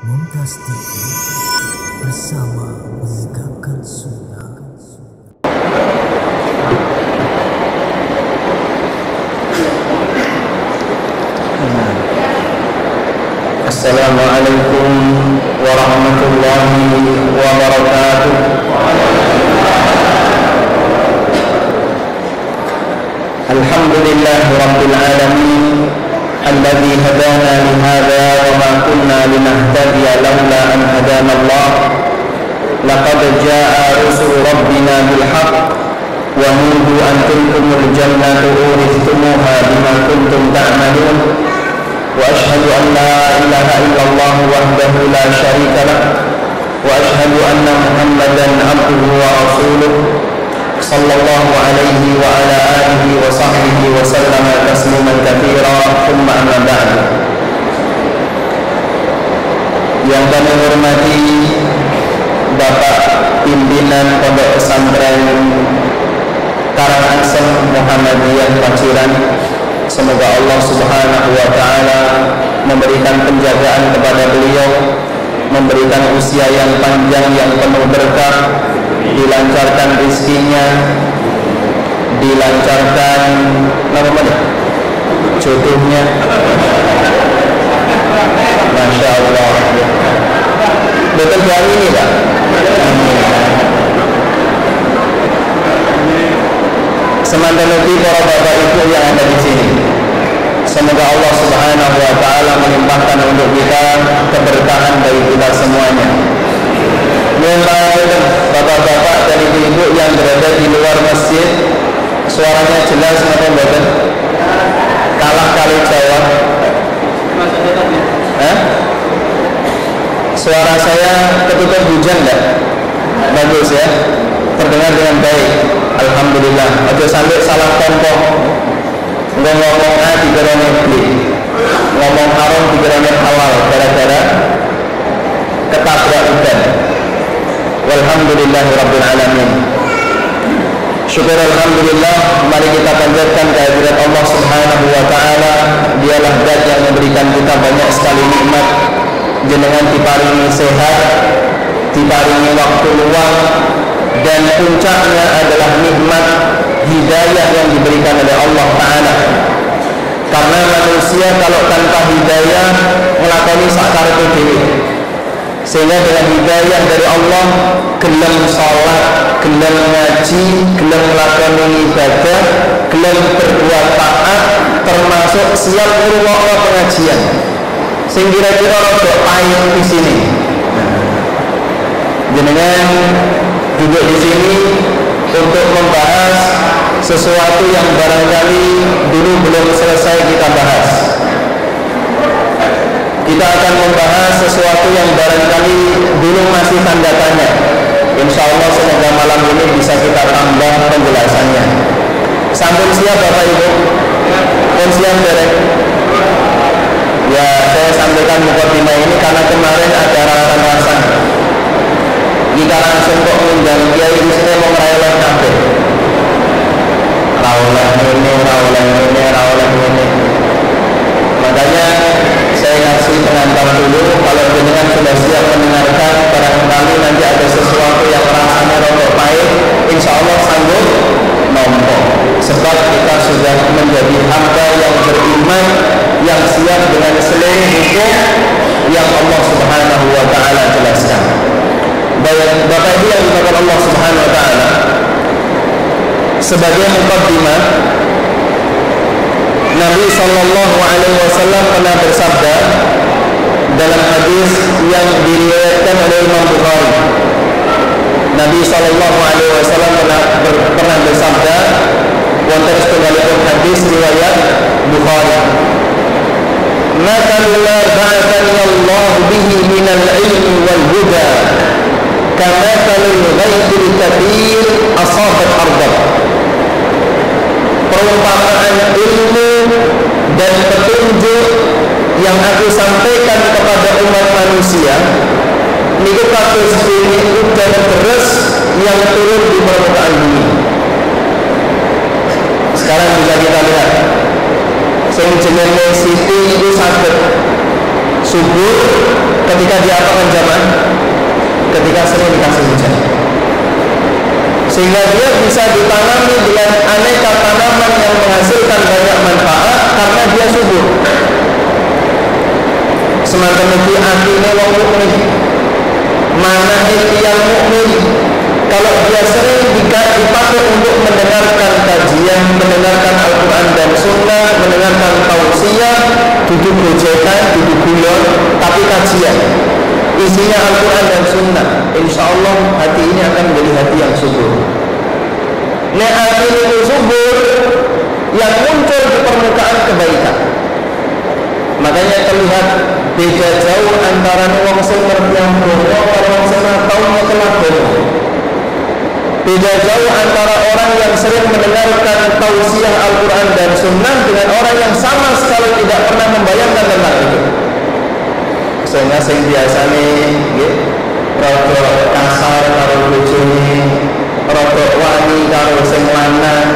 Mumtaz TV bersama menegakkan sunnah. Assalamualaikum warahmatullahi wabarakatuh. Alhamdulillah rabbil alamin alladzi hadana li hadza wa ma kunna linahtadiya laula an hadana Allah. Laqad jaa rusul rabbina bil haqq wa nudu an tilkumul jannatu uristumuha bima kuntum ta'malun. وأشهد أن لا إله إلا الله وحده لا شريك له وأشهد أن محمدا عبده ورسوله صلى الله عليه وعلى آله وصحبه وسلم تسليما كثيرا ثم أما بعد. Yang kami hormati Bapak Pimpinan Pondok Pesantren Karangasem Muhammadiyah Paciran, semoga Allah Subhanahu wa Ta'ala memberikan penjagaan kepada beliau, memberikan usia yang panjang yang penuh berkah, dilancarkan rezekinya, dilancarkan jodohnya. Masya Allah. Betul yang ini tak? Semantan lebih para bapak ibu yang ada di sini, semoga Allah Subhanahu wa Ta'ala melimpahkan untuk kita keberkahan bagi kita semuanya. Bapak-bapak dan ibu-ibu yang berada di luar masjid, suaranya jelas atau betul? Kalah kali Jawa. Suara saya ketutup hujan enggak? Bagus ya, terdengar dengan baik. Alhamdulillah. Aja sampai salah tempo. Ngomong A dikiranya B, ngomong haram dikiranya halal, gara-gara ketabrak hujan. Walhamdulillahi rabbil alamin. Syukur alhamdulillah. Mari kita panjatkan kehadirat Allah Subhanahu wa Ta'ala. Dialah zat yang memberikan kita banyak sekali nikmat. Jenengan diparingi sehat, diparingi waktu luang, dan puncaknya adalah nikmat hidayah yang diberikan oleh Allah Ta'ala. Karena manusia kalau tanpa hidayah melakoni sakarepe dhewe, sehingga dengan hidayah dari Allah gelem salat, gelem ngaji, gelem melakoni ibadah, gelem berbuat taat, termasuk siap ngrungokno pengajian sing kira-kira rada pahit di sini. Jenengan duduk di sini untuk membahas sesuatu yang barangkali dulu belum selesai kita bahas. Kita akan membahas sesuatu yang barangkali dulu masih tanda tanya. Insya Allah semoga malam ini bisa kita tambah penjelasannya. Sampun siap Bapak Ibu? Pun siap derek? Ya, saya sampaikan mukadimah ini karena kemarin ada rasan-rasan. Kita langsung kok mengundang kiai di sini mau merayakan kafe. Raulah ini. Makanya saya ngasih pengantar dulu. Kalau jenengan sudah siap mendengarkan, barangkali nanti ada sesuatu yang rasanya rotok pahit, insya Allah sanggup nompo. Sebab kita sudah menjadi hamba yang beriman, yang siap dengan seluruh hukum yang Allah Subhanahu wa Ta'ala jelaskan. Bapak Ibu yang dimakan Allah Subhanahu wa Ta'ala, sebagai mukaddimah, Nabi Sallallahu Alaihi Wasallam pernah bersabda dalam hadis yang diriwayatkan oleh Imam Bukhari. Nabi Sallallahu Alaihi Wasallam pernah bersabda, wonten setunggalipun hadis riwayat Bukhari, "Mathalu ma ba'athani Allah bihi minal ilmi wal huda kamathalil ghaithil kathir asabat ardab." Perumpamaan ilmu dan petunjuk yang aku sampaikan kepada umat manusia niku kados dene udan deras yang turun di permukaan bumi. Sekarang bisa kita lihat, sing jenenge Siti itu saged subur Ketika diapakan jamaah? Ketika sering dikasih hujan, sehingga dia bisa ditanami dengan aneka tanaman yang menghasilkan banyak manfaat karena dia subur. Semacam itu artinya wong mukmin. Mana yang mukmin kalau dia sering dipakai untuk mendengarkan kajian, mendengarkan Al-Quran dan Sunnah, mendengarkan tausiah, duduk gojekan, duduk guyon, tapi kajian isinya Al-Quran dan Sunnah, insya Allah hati ini akan menjadi hati yang subur. Nek hati itu subur, yang muncul di permukaan kebaikan. Makanya terlihat beda jauh antara wong sing ngerti agama karo wong sing tau nyekel agama. Beda jauh antara orang yang sering mendengarkan tausiah Al-Quran dan Sunnah dengan orang yang sama sekali tidak pernah membayangkan tentang itu. Sehingga sing biasane nggih rada kasar karo bojone, rada wani karo sing lanang,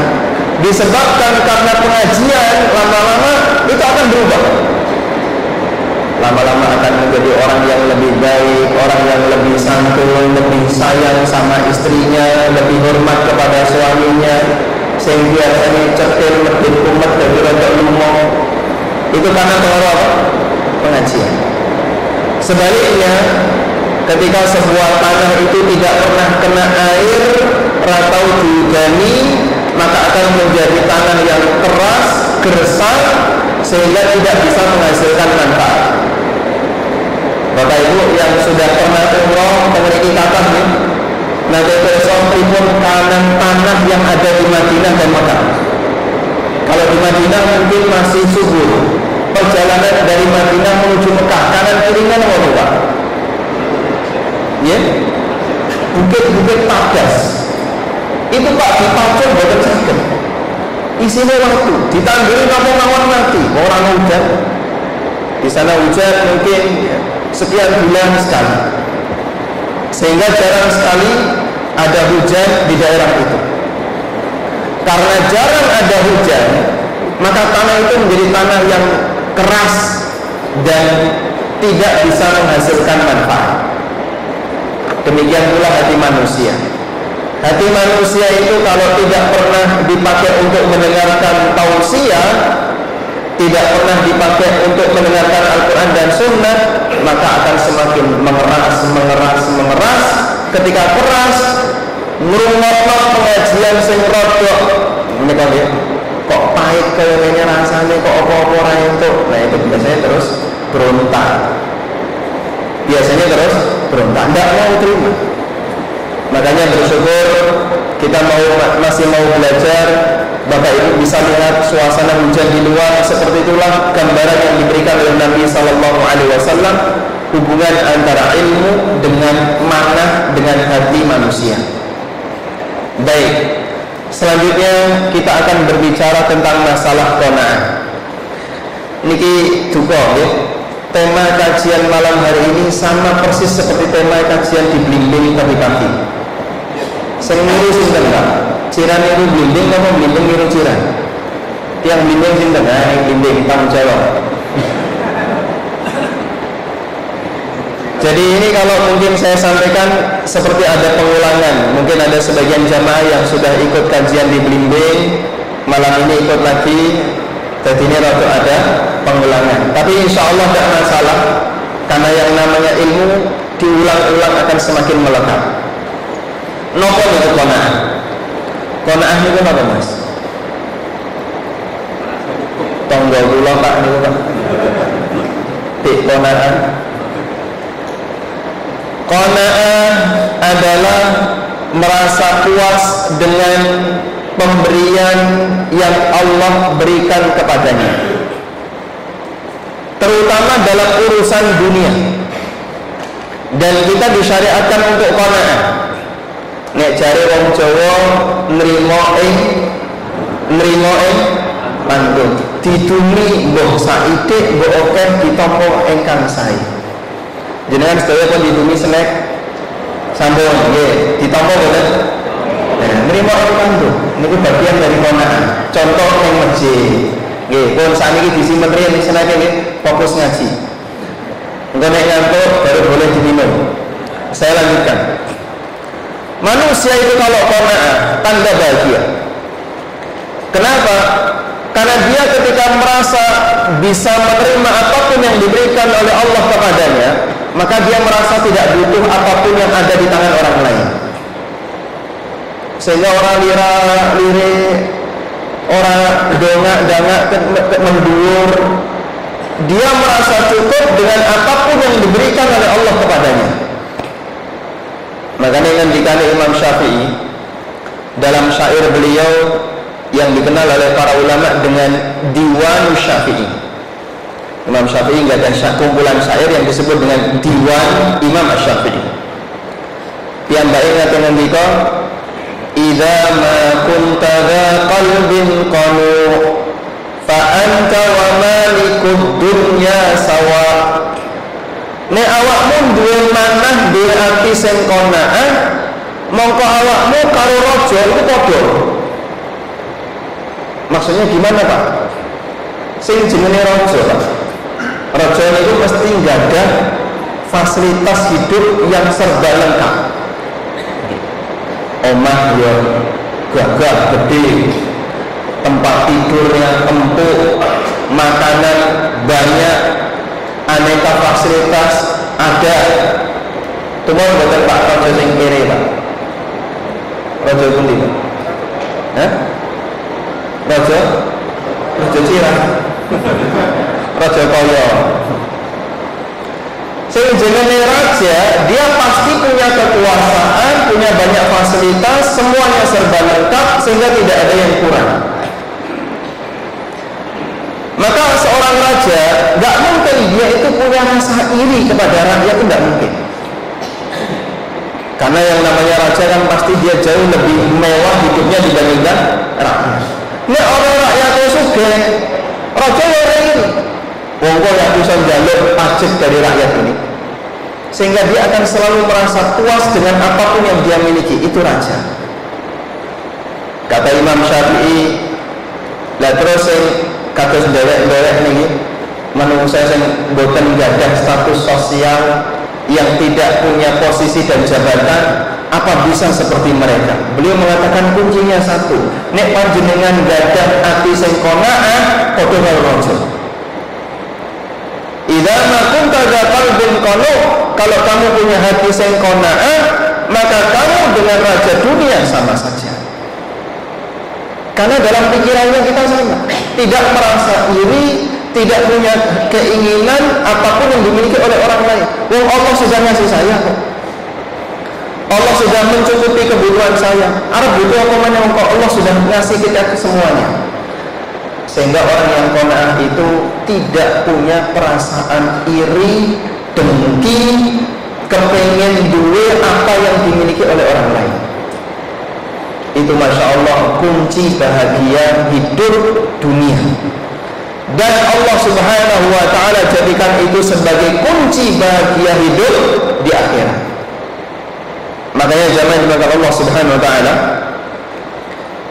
disebabkan karena pengajian lama-lama itu akan berubah. Lama-lama akan menjadi orang yang lebih baik, orang yang lebih santun, lebih sayang sama istrinya, lebih hormat kepada suaminya. Sing biasanya cetil medhit kumet dadi rada lumo. Itu karena pengaruh apa? Pengajian. Sebaliknya, ketika sebuah tanah itu tidak pernah kena air atau dihujani, maka akan menjadi tanah yang keras, gersang, sehingga tidak bisa menghasilkan manfaat. Bapak Ibu yang sudah pernah umroh memiliki kata nih, nanti besok pripun kanan tanah yang ada di Madinah dan Mekah. Kalau di Madinah mungkin masih subur. Perjalanan dari Madinah menuju Mekah kanan kirinya nomor Pak. Ya, bukit-bukit padas. Itu Pak dipacul boten saged. Isinya waktu ditangguli kampung lawan mati, orang hujan. Di sana hujan mungkin sekian bulan sekali, sehingga jarang sekali ada hujan di daerah itu. Karena jarang ada hujan, maka tanah itu menjadi tanah yang keras dan tidak bisa menghasilkan manfaat. Demikian pula hati manusia. Hati manusia itu kalau tidak pernah dipakai untuk mendengarkan tausiah, tidak pernah dipakai untuk mendengarkan Al-Quran dan Sunnah, maka akan semakin mengeras. Ketika keras, ngrungokno pengajian sing rodok, menika nggih, kok pahit kayaknya rasanya, kok apa-apa ora entuk. Nah itu biasanya terus berontak. Tidak mau terima. Makanya bersyukur kita masih mau belajar. Bapak Ibu bisa lihat suasana hujan di luar, seperti itulah gambaran yang diberikan oleh Nabi Sallallahu Alaihi Wasallam, hubungan antara ilmu dengan mana dengan hati manusia. Baik, selanjutnya kita akan berbicara tentang masalah qanaah. Niki duka ya. Tema kajian malam hari ini sama persis seperti tema kajian di Blimbing tadi pagi. Sing niru sinten Pak? Ciran itu blimbing apa blimbing niru ciran? Tiang blimbing sinten? Nah, yang blimbing tanggung jawab. Jadi ini kalau mungkin saya sampaikan seperti ada pengulangan. Mungkin ada sebagian jamaah yang sudah ikut kajian di Blimbing, malam ini ikut lagi. Jadi ini rada ada pengulangan. Tapi insya Allah tidak masalah, karena yang namanya ilmu diulang-ulang akan semakin melekat. Nopo itu qanaah. Qanaah itu apa Mas? Tonggo kula Pak niku Pak. Qanaah. Qanaah adalah merasa puas dengan pemberian yang Allah berikan kepadanya, terutama dalam urusan dunia. Dan kita disyariatkan untuk qanaah. Nek jare wong Jawa nrimo ing mandung, didumi mbok saithik mbok akeh ditampa ingkang sae. Jenengan sedaya pun didumi snack sampun nggih, ditampa boten? Nah, nrimo ing mandung niku bagian dari qanaah. Contoh ning masjid. Nggih, pun sakniki disimpen riyen ning senake nggih, fokus ngaji. Engko nek ngantuk boleh diminum. Saya lanjutkan. Manusia itu kalau qanaah, tanda bahagia. Kenapa? Karena dia ketika merasa bisa menerima apapun yang diberikan oleh Allah kepadanya, maka dia merasa tidak butuh apapun yang ada di tangan orang lain. Sehingga orang lira-lire, orang dongak-dangak mendur, dia merasa cukup dengan apapun yang diberikan oleh Allah kepadanya. Makanya ngendikan Imam Syafi'i dalam syair beliau yang dikenal oleh para ulama dengan Diwan Syafi'i. Imam Syafi'i nggak ada kumpulan syair yang disebut dengan Diwan Imam Syafi'i. Yang baik ngaten ngendika, "Idza ma kunta dza qalbin qanu fa anta wa malikud dunya sawa." Nek awakmu duwe manah, duwe ati sing qanaah, mongko awakmu karo raja iku padha. Maksudnya gimana, Pak? Sing jenenge raja, Pak. Raja itu mesti ada fasilitas hidup yang serba lengkap. Omah ya gagah gede, tempat tidurnya empuk, makanan banyak, aneka fasilitas ada. Cuma bukan Pak raja sing kere, Pak. Raja pundi, Pak? Hah? Raja Cirah, Raja Kaya. Sing jenenge raja, dia pasti punya kekuasaan, punya banyak fasilitas, semuanya serba lengkap sehingga tidak ada yang kurang. Maka seorang raja nggak mungkin dia itu punya rasa iri kepada rakyat, itu nggak mungkin. Karena yang namanya raja kan pasti dia jauh lebih mewah hidupnya dibandingkan rakyat. Nek orang rakyat itu sugih, raja ora iri. Wong kok yang bisa njaluk pajak dari rakyat ini, sehingga dia akan selalu merasa puas dengan apapun yang dia miliki. Itu raja. Kata Imam Syafi'i, lah terus kados ndelek-ndelek niki manungsa sing boten gadah status sosial, yang tidak punya posisi dan jabatan, apa bisa seperti mereka? Beliau mengatakan kuncinya satu, nek panjenengan gadah ati sing qanaah padha karo raja. Idza ma kunta dza qalbin qanu, kalau kamu punya hati sing qanaah, maka kamu dengan raja dunia sama saja. Karena dalam pikirannya kita sama, tidak merasa iri, tidak punya keinginan apapun yang dimiliki oleh orang lain. Wong Allah sudah ngasih saya kok. Allah sudah mencukupi kebutuhan saya. Arab butuh apa mana? Allah sudah ngasih kita semuanya. Sehingga orang yang qanaah itu tidak punya perasaan iri, dengki, kepengen duwe apa yang dimiliki oleh orang lain. Itu Masya Allah kunci bahagia hidup dunia. Dan Allah Subhanahu wa ta'ala jadikan itu sebagai kunci bahagia hidup di akhirat. Makanya jangan dimakan Allah Subhanahu wa ta'ala.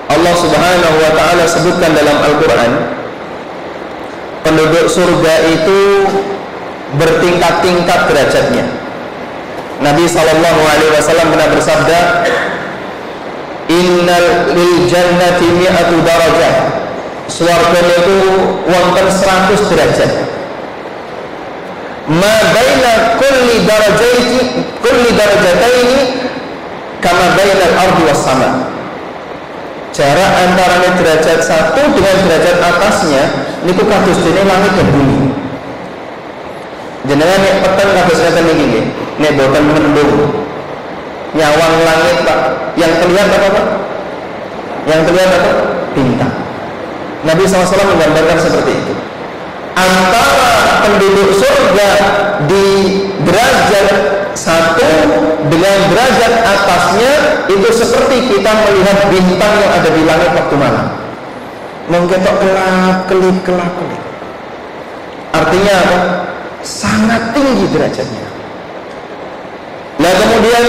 Allah Subhanahu wa ta'ala sebutkan dalam Al-Quran, penduduk surga itu bertingkat-tingkat derajatnya. Nabi SAW pernah bersabda, "Innal lil jannati mi'atu darajah." Swarga itu wonten 100 derajat. Ma baina kulli darajataini kama baina al-ardi was sama. Jarak antara derajat satu dengan derajat atasnya niku kados dene langit dan bumi. Jenengan nek peten kados ngeten niki nggih, nek boten mendung. Nyawang langit, Pak. Yang terlihat apa, Pak? Yang terlihat apa? Bintang. Nabi SAW menggambarkan seperti itu. Antara penduduk surga di derajat satu dengan derajat atasnya itu seperti kita melihat bintang yang ada di langit waktu malam. Mengketok kelap-kelip. Artinya apa? Sangat tinggi derajatnya. Nah kemudian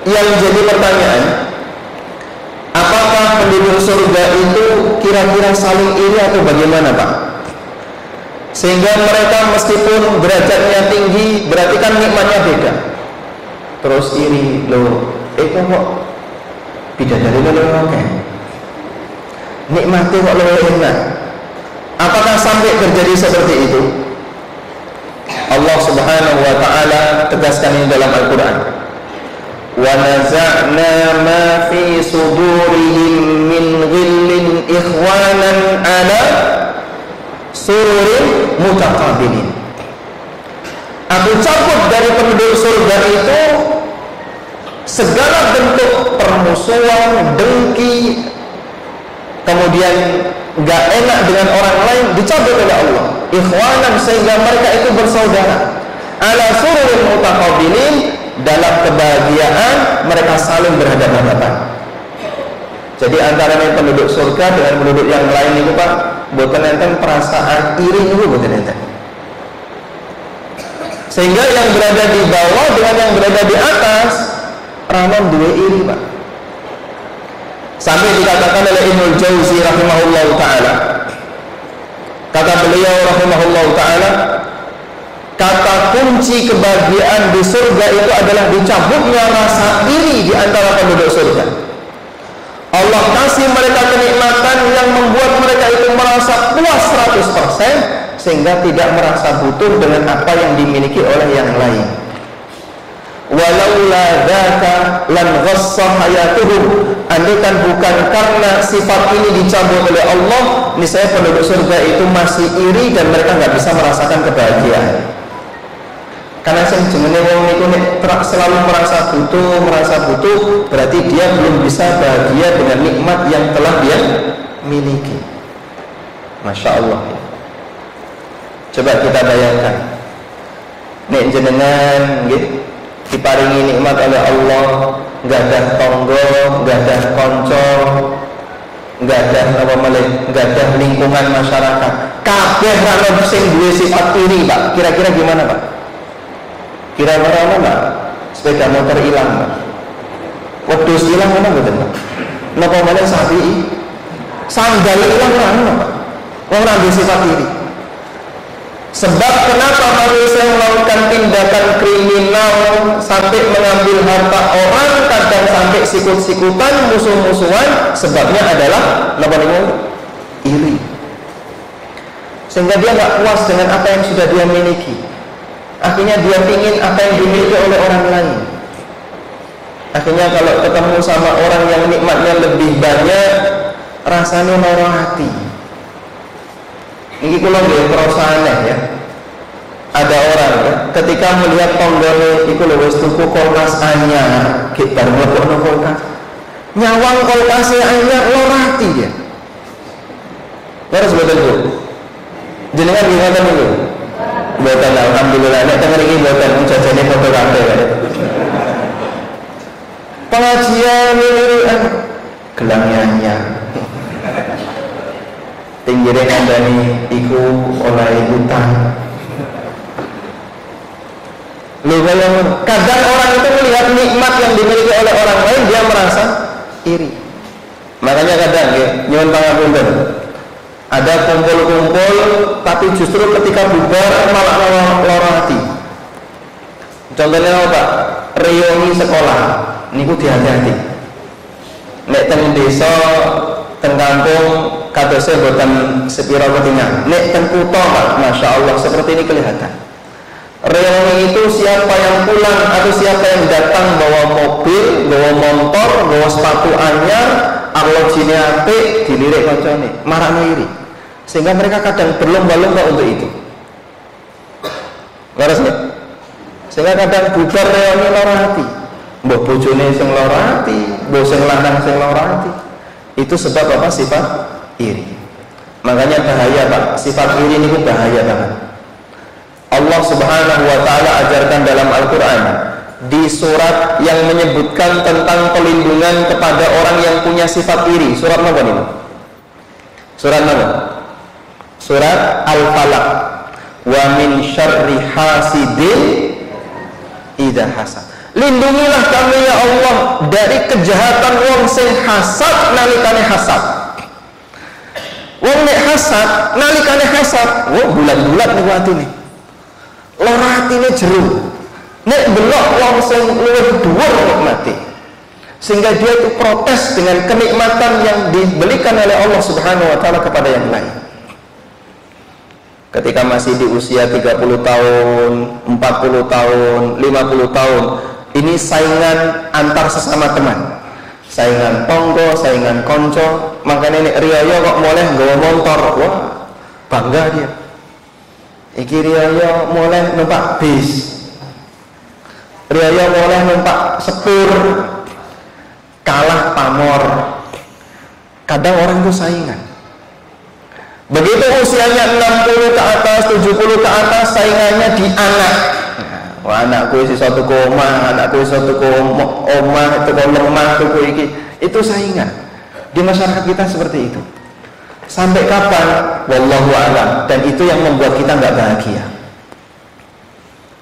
yang jadi pertanyaan, apakah penduduk surga itu kira-kira saling iri atau bagaimana, Pak? Sehingga mereka meskipun derajatnya tinggi, berarti kan nikmatnya beda. Terus iri, loh, kok bidadari lebih oke? Nikmati kok lebih enak. Apakah sampai terjadi seperti itu? Allah Subhanahu wa ta'ala tegaskan ini dalam Al-Quran. Wa naza'na ma fi sudurihim min ghillin ikhwanan ala sururin mutaqabilin. Aku cabut dari penduduk surga itu segala bentuk permusuhan, dengki, kemudian gak enak dengan orang lain, dicabut oleh Allah. Ikhwanan, sehingga mereka itu bersaudara. Ala sururin mutaqabilin, dalam kebahagiaan mereka saling berhadapan-hadapan. Jadi antara penduduk surga dengan penduduk yang lain itu Pak, boten enten perasaan iri itu boten enten. Sehingga yang berada di bawah dengan yang berada di atas rawan dua iri Pak. Sampai dikatakan oleh Ibnul Jauzi rahimahullah ta'ala, kata beliau rahimahullah ta'ala, kata kunci kebahagiaan di surga itu adalah dicabutnya rasa iri di antara penduduk surga. Allah kasih mereka kenikmatan yang membuat mereka itu merasa puas 100%, sehingga tidak merasa butuh dengan apa yang dimiliki oleh yang lain. Walaula dzaka lan ghassa hayatuhum, andaikan bukan karena sifat ini dicabut oleh Allah, niscaya penduduk surga itu masih iri dan mereka nggak bisa merasakan kebahagiaan. Karena sing jenenge wong niku nek selalu merasa butuh, berarti dia belum bisa bahagia dengan nikmat yang telah dia miliki. Masya Allah. Coba kita bayangkan, nek jenengan gitu diparingi nikmat oleh Allah, nggak ada tonggo, nggak ada konco, nggak ada apa malih, nggak ada lingkungan masyarakat, kabeh rano sing duwe sifat iri Pak. Kira-kira gimana Pak? Kira-kira mana? Sepeda motor hilang Pak, wedhus hilang mana betul Pak? Napa malih sapi, sandal hilang mana Pak? Orang duwe sifat iri. Sebab kenapa manusia melakukan tindakan kriminal sampai mengambil harta orang, kadang sampai sikut-sikutan, musuh-musuhan, sebabnya adalah iri. Sehingga dia nggak puas dengan apa yang sudah dia miliki. Akhirnya dia ingin apa yang dimiliki oleh orang lain. Akhirnya kalau ketemu sama orang yang nikmatnya lebih banyak, rasanya lara hati. Ini kalau dia perasaan ya. Ada orang ya, ketika melihat tonggone itu lewis tuku kulkas anyar, kita melakukan kulkas, nyawang kulkasnya anyar, lorati dia. Terus betul bu, jenengan gimana dulu? Buatan alhamdulillah, nek tengah ini buatan jajane foto kafe kan. Pengajian gelangnya anyar. Pinggirnya kandani iku oleh hutan. Kadang orang itu melihat nikmat yang dimiliki oleh orang lain, dia merasa iri. Makanya kadang ya, nyuwun pangapunten, ada kumpul-kumpul tapi justru ketika bubar malah lara hati. Contohnya apa? Reuni sekolah niku hati-hati. Nek teng desa, teng kampung kadose boten sepira ketingan. Nek teng kutha Pak, Masya Allah seperti ini kelihatan. Reuni itu siapa yang pulang atau siapa yang datang bawa mobil, bawa motor, bawa sepatu anyar, arlojine apik, dilirik kancane, marakno iri. Sehingga mereka kadang berlomba-lomba untuk itu. Waras nggak? Sehingga kadang bubar reuni lara hati. Mbah bojone sing lara hati, mbah sing lanang sing lara hati. Itu sebab apa? Sifat iri. Makanya bahaya Pak, sifat iri ini bahaya banget. Allah Subhanahu wa ta'ala ajarkan dalam Al-Quran di surat yang menyebutkan tentang pelindungan kepada orang yang punya sifat iri. Surat apa ini? Surat apa? Surat Al-Falaq. Wa min syarri hasidin idza hasad. Lindungilah kami ya Allah dari kejahatan wong sing hasad nalikane hasad. Wong nek hasad nalikane hasad, bulat-bulat niku atine. Lara hatine jero. Nek belok wong sing luwih dhuwur nikmati, sehingga dia itu protes dengan kenikmatan yang diberikan oleh Allah Subhanahu wa taala kepada yang lain. Ketika masih di usia 30 tahun, 40 tahun, 50 tahun, ini saingan antar sesama teman. Saingan tonggo, saingan konco, makanya nek riyo kok boleh nggawa motor, wah bangga dia. Iki riyo mulai numpak bis, riyo mulai numpak sepur, kalah pamor. Kadang orang itu saingan. Begitu usianya 60 ke atas, 70 ke atas, saingannya di anak. Wah, anakku isi satu koma, anakku isi satu koma, omah, itu lemah, itu saingan. Di masyarakat kita seperti itu. Sampai kapan? Wallahu a'lam. Dan itu yang membuat kita nggak bahagia.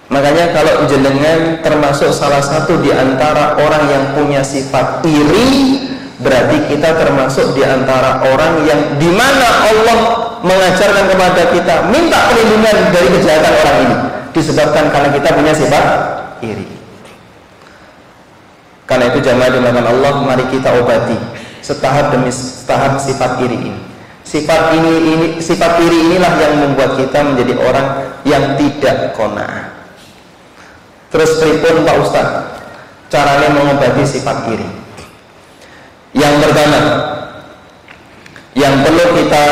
Makanya kalau jenengan termasuk salah satu di antara orang yang punya sifat iri, berarti kita termasuk di antara orang yang dimana Allah mengajarkan kepada kita minta perlindungan dari kejahatan orang ini, disebabkan karena kita punya sifat iri. Karena itu jamaah dimakan Allah, mari kita obati setahap demi setahap sifat iri ini. Sifat iri inilah yang membuat kita menjadi orang yang tidak qanaah. Terus pripun Pak Ustaz caranya mengobati sifat iri? Yang pertama, yang perlu kita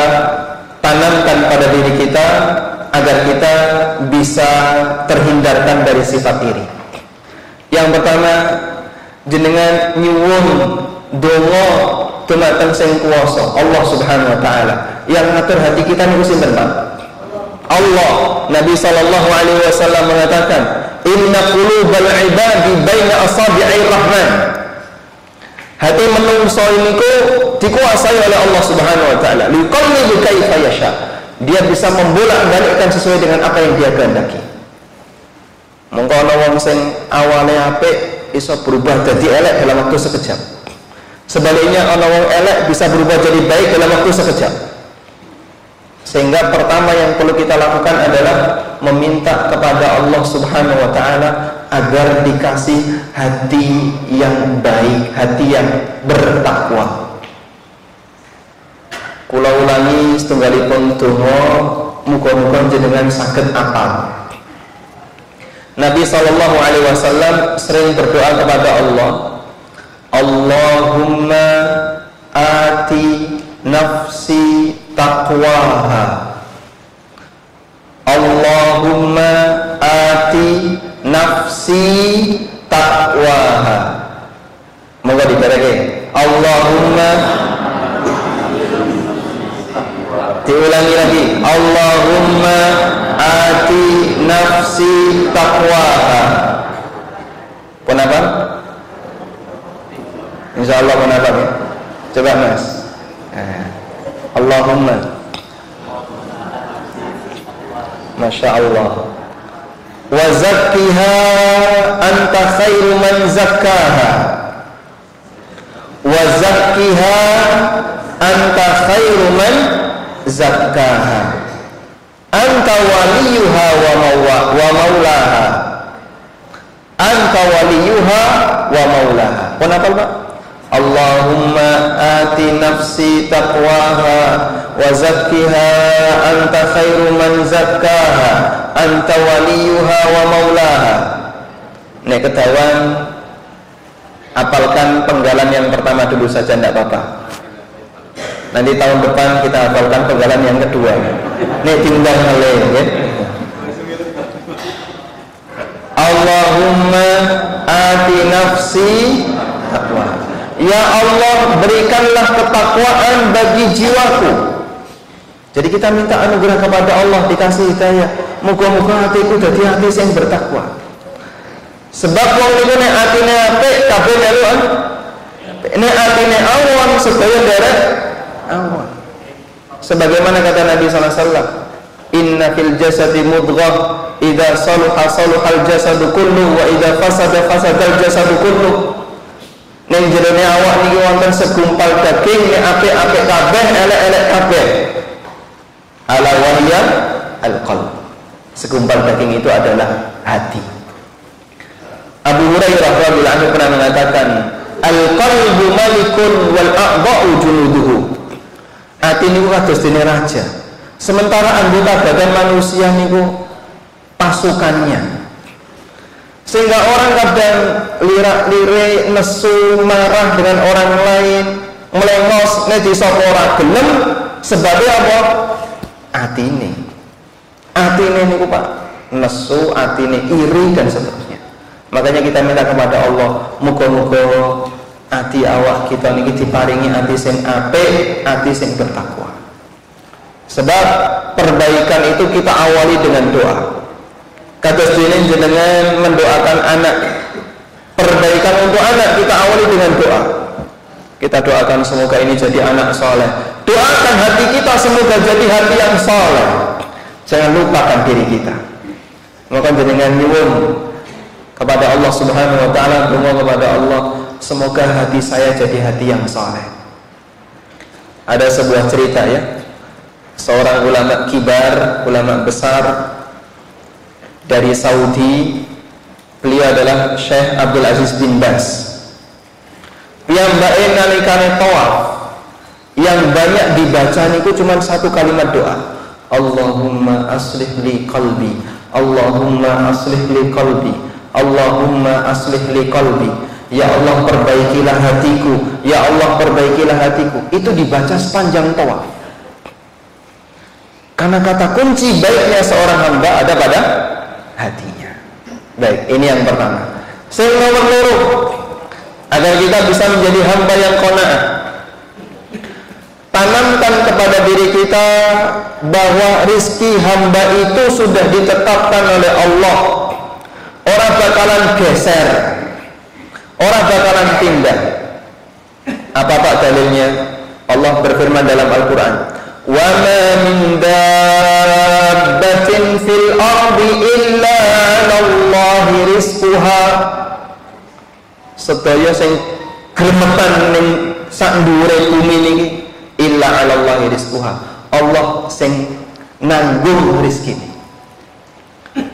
tanamkan pada diri kita agar kita bisa terhindarkan dari sifat iri. Yang pertama, jenengan nyuwun donga dumateng sing kuwasa Allah Subhanahu wa taala. Yang ngatur hati kita niku sinten, Pak? Allah. Nabi sallallahu alaihi wasallam mengatakan, "Inna qulubal ibadi baina asabi'ir rahman." Hati menungso niku dikuasai oleh Allah Subhanahu wa taala. Liqallibu kaifa yasha. Dia bisa membolak-balikkan sesuai dengan apa yang dia kehendaki. Mongko ana wong sing awale apik iso berubah jadi elek dalam waktu sekejap. Sebaliknya ana wong elek bisa berubah jadi baik dalam waktu sekejap. Sehingga pertama yang perlu kita lakukan adalah meminta kepada Allah Subhanahu wa taala agar dikasih hati yang baik, hati yang bertakwa. Kula ulangi setunggalipun donga, muga-muga jenengan saged apal. Nabi sallallahu alaihi wasallam sering berdoa kepada Allah, Allahumma ati nafsi taqwaha. Allahumma ati nafsi taqwaha. Moga dibereke. Allahumma, diulangi lagi, Allahumma ati nafsi taqwaha. Kenapa? Insyaallah kenapa ya? Coba Mas. Allahumma, Masya Allah, wa zakkiha anta khairu man zakkaha, wa zakkiha anta khairu man zakkaha, anta waliyuha wa maulaha, anta waliyuha wa maulaha. Kenapa Pak? Allahumma ati nafsi taqwaha wa zakkiha anta khairu man zakkaha anta waliyuha wa maulaha. Nek ketahuan, apalkan penggalan yang pertama dulu saja, tidak apa-apa. Nanti tahun depan kita hafalkan penggalan yang kedua. Nek tinggal oleh ya. Allahumma ati nafsi taqwa. Ya Allah, berikanlah ketakwaan bagi jiwaku. Jadi kita minta anugerah kepada Allah, dikasih hidayah. Moga-moga hatiku jadi hati yang bertakwa. Sebab wong niku nek atine apik kabeh melu an. Nek atine awon sedaya derek awon. Sebagaimana kata Nabi sallallahu alaihi wasallam, "Inna fil jasadi mudghah, idza salaha salahal jasadu kullu wa idza fasada fasadal jasadu kullu." Ning jerone awak niki wonten segumpal daging, nek apik-apik kabeh, elek-elek kabeh. Ala wahya al-qalb. Segumpal daging itu adalah hati. Abu Hurairah radhiyallahu anhu pernah mengatakan, al-qalbu malikun wal a'dha'u junuduhu. Ati niku kados dene raja, sementara anggota badan manusia niku pasukannya. Sehingga orang kadang lirak-lirik, nesu, marah dengan orang lain, melengos, nek disapa ora gelem, sebabnya apa? Atine niku Pak, nesu, atine iri dan seterusnya. Makanya kita minta kepada Allah, muga-muga ati awak kita niki diparingi ati sing apik, ati sing bertakwa. Sebab perbaikan itu kita awali dengan doa. Kados dene jenengan mendoakan anak, perbaikan untuk anak kita awali dengan doa. Kita doakan semoga ini jadi anak soleh. Doakan hati kita semoga jadi hati yang soleh. Jangan lupakan diri kita. Maka jenengan nyuwun kepada Allah Subhanahu wa taala, doa kepada Allah, semoga hati saya jadi hati yang soleh. Ada sebuah cerita ya, seorang ulama kibar, ulama besar dari Saudi, beliau adalah Syekh Abdul Aziz bin Baz. Piyambake nalikane tawaf yang banyak dibaca niku cuma satu kalimat doa, Allahumma aslih li qalbi, Allahumma aslih li qalbi, Allahumma aslih li qalbi. Ya Allah perbaikilah hatiku, ya Allah perbaikilah hatiku. Itu dibaca sepanjang tawaf. Karena kata kunci baiknya seorang hamba ada pada hatinya. Baik, ini yang pertama. Sing nomor loro, agar kita bisa menjadi hamba yang qanaah, tanamkan kepada diri kita bahwa rizki hamba itu sudah ditetapkan oleh Allah. Orang bakalan geser, orang bakalan pindah. Apa Pak dalilnya? Allah berfirman dalam Al-Quran, wa ma min dabbatin fil ardi illa 'alallahi rizquha. Sedaya sing gremetan ning sak ndhuwure bumi niki illa 'alallahi rizquha. Allah sing nanggung rezekine.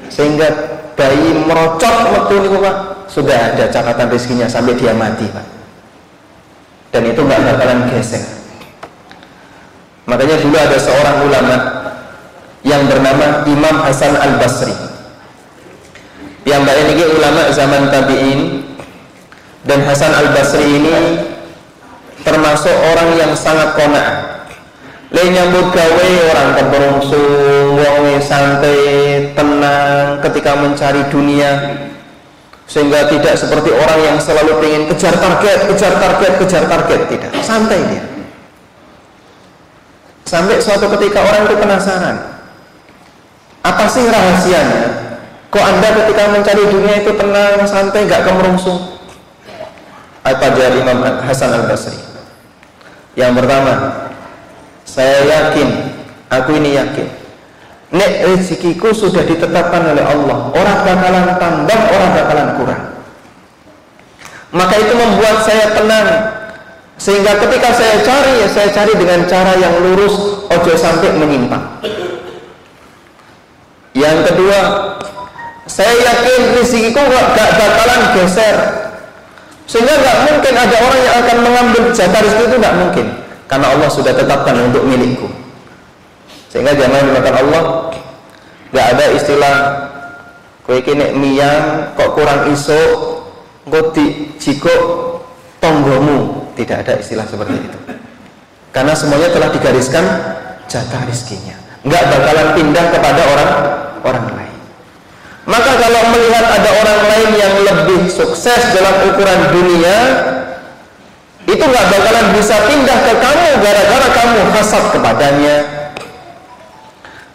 Sehingga bayi merocot metu niku Pak, sudah ada catatan rezekinya sampai dia mati Pak. Dan itu enggak bakalan geser. Makanya dulu ada seorang ulama yang bernama Imam Hasan Al-Basri. Yang mbak ini ulama zaman tabi'in, dan Hasan Al-Basri ini termasuk orang yang sangat qanaah. Lain nyambut gawe orang keberungsung, wong santai, tenang ketika mencari dunia, sehingga tidak seperti orang yang selalu ingin kejar target, tidak, santai dia. Sampai suatu ketika orang itu penasaran, apa sih rahasianya? Kok Anda ketika mencari dunia itu tenang, santai, gak kemerungsung? Apa jawab Imam Hasan Al-Basri? Yang pertama, saya yakin, aku ini yakin, nek rezekiku sudah ditetapkan oleh Allah, orang bakalan tambah, orang bakalan kurang. Maka itu membuat saya tenang, sehingga ketika saya cari, ya saya cari dengan cara yang lurus, ojo sampai menyimpang. Yang kedua, saya yakin rezekiku gak bakalan geser, sehingga gak mungkin ada orang yang akan mengambil jatah rezeki, itu gak mungkin, karena Allah sudah tetapkan untuk milikku. Sehingga jangan dimakan Allah. Gak ada istilah kowe iki nek miyang kok kurang iso engko dijikuk tonggomu. Tidak ada istilah seperti itu, karena semuanya telah digariskan jatah rizkinya, nggak bakalan pindah kepada orang lain. Maka kalau melihat ada orang lain yang lebih sukses dalam ukuran dunia, itu nggak bakalan bisa pindah ke kamu gara-gara kamu hasad kepadanya,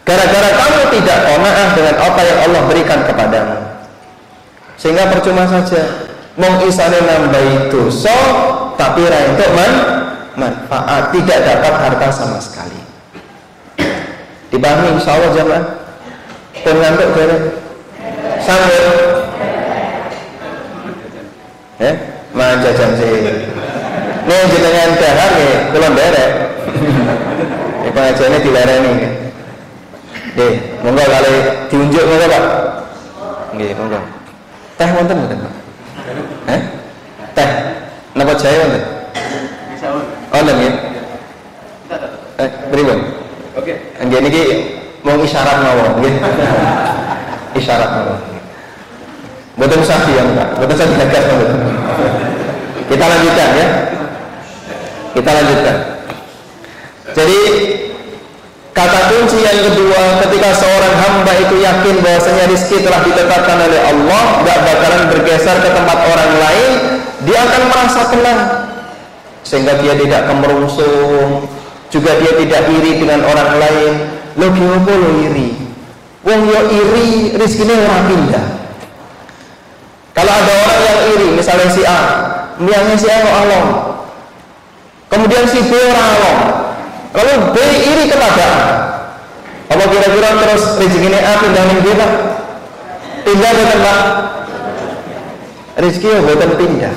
gara-gara kamu tidak qanaah dengan apa yang Allah berikan kepadamu. Sehingga percuma saja mong isane nambahi dosa tapi ra entuk manfaat, tidak dapat harta sama sekali. Dipahami insyaallah jamaah? Pun ngantuk bareng. Sambut. Manja jam sih. Nih jenengan dahar nggih, kula nderek. Iki pengajiane dilareni. Nggih, monggo kali diunjuk monggo Pak. Nggih, monggo. Teh wonten mboten Pak? Teh. Napa jahe wonten? Oh, nggih. Pripun? Oke. Nggih niki mau isyarat mawon nggih. Isyarat mawon. Mboten sapi ya, Pak. Mboten sapi gagas mboten. Kita lanjutkan ya. Kita lanjutkan. Jadi kata kunci yang kedua, ketika seorang hamba itu yakin bahwasanya rezeki telah ditetapkan oleh Allah, gak bakalan bergeser ke tempat orang lain, dia akan merasa tenang, sehingga dia tidak kemerungsung, juga dia tidak iri dengan orang lain. Lo gimana lo iri? Wong yo iri, rezekinya orang pindah. Kalau ada orang yang iri, misalnya si A, niatnya si A along, kemudian si B orang along, lalu B iri kepada A, apa kira-kira terus rezekinya A pindah ning B Pak? Pindah betul Pak? Rezeki bukan pindah.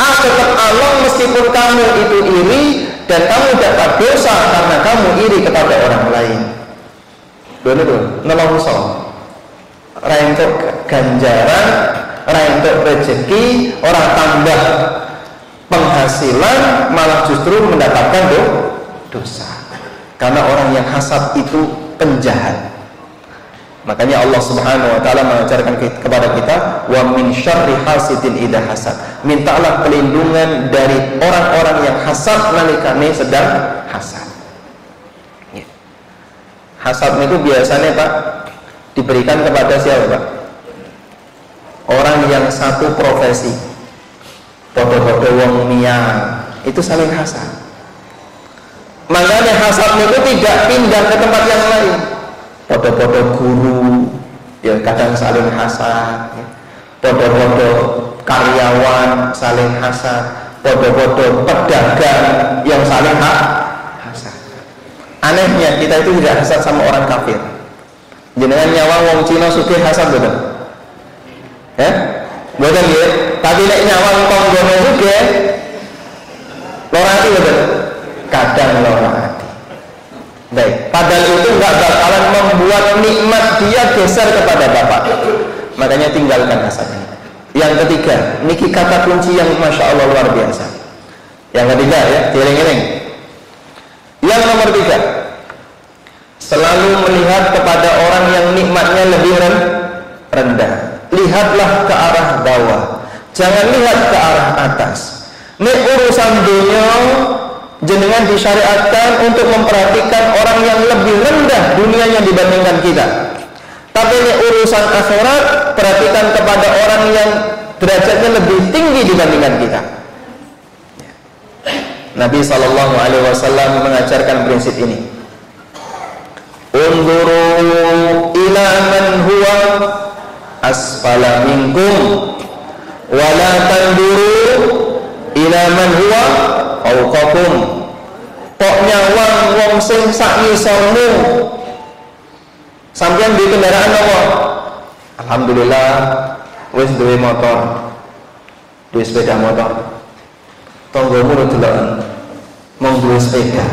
A tetap along meskipun kamu itu iri dan kamu dapat dosa karena kamu iri kepada orang lain. Betul, nelongso, rentuk ganjaran, rentuk rezeki, orang tambah penghasilan, malah justru mendapatkan dosa. Karena orang yang hasad itu penjahat. Makanya Allah Subhanahu wa taala mengajarkan kepada kita, wa min syarri hasidin idza hasad. Mintalah perlindungan dari orang-orang yang hasad nalikane sedang hasad. Hasad itu biasanya Pak diberikan kepada siapa Pak? Orang yang satu profesi, podo-podo wong niang, itu saling hasad. Makanya hasad itu tidak pindah ke tempat yang lain. Podo-podo guru, ya kadang saling hasad. Podo-podo karyawan saling hasad. Podo-podo pedagang yang saling hasad. Anehnya kita itu tidak hasad sama orang kafir. Jenengan nyawa wong Cina sugih hasad betul? Ya? Betul ya? Tapi nek nyawa wong Konggone sugih loro ati betul? Kadang loro ati. Baik, padahal itu enggak bakalan membuat nikmat dia geser kepada Bapak. Makanya tinggalkan hasadnya. Yang ketiga, niki kata kunci yang Masya Allah luar biasa. Yang ketiga ya, dieling-eling. Yang nomor 3, selalu melihat kepada orang yang nikmatnya lebih rendah. Lihatlah ke arah bawah, jangan lihat ke arah atas. Nek urusan dunia jenengan disyariatkan untuk memperhatikan orang yang lebih rendah dunianya dibandingkan kita. Tapi nek urusan akhirat, perhatikan kepada orang yang derajatnya lebih tinggi dibandingkan kita. Nabi SAW mengajarkan prinsip ini. Unzuru ila man huwa asfala minkum wa la tanduru ila man huwa fawqakum. Kok nyawang wong sing sak ngisormu. Sampeyan di kendaraan apa? Alhamdulillah wis duwe motor. Duwe sepeda motor. Tonggomu lu delok mong duwe sepeda.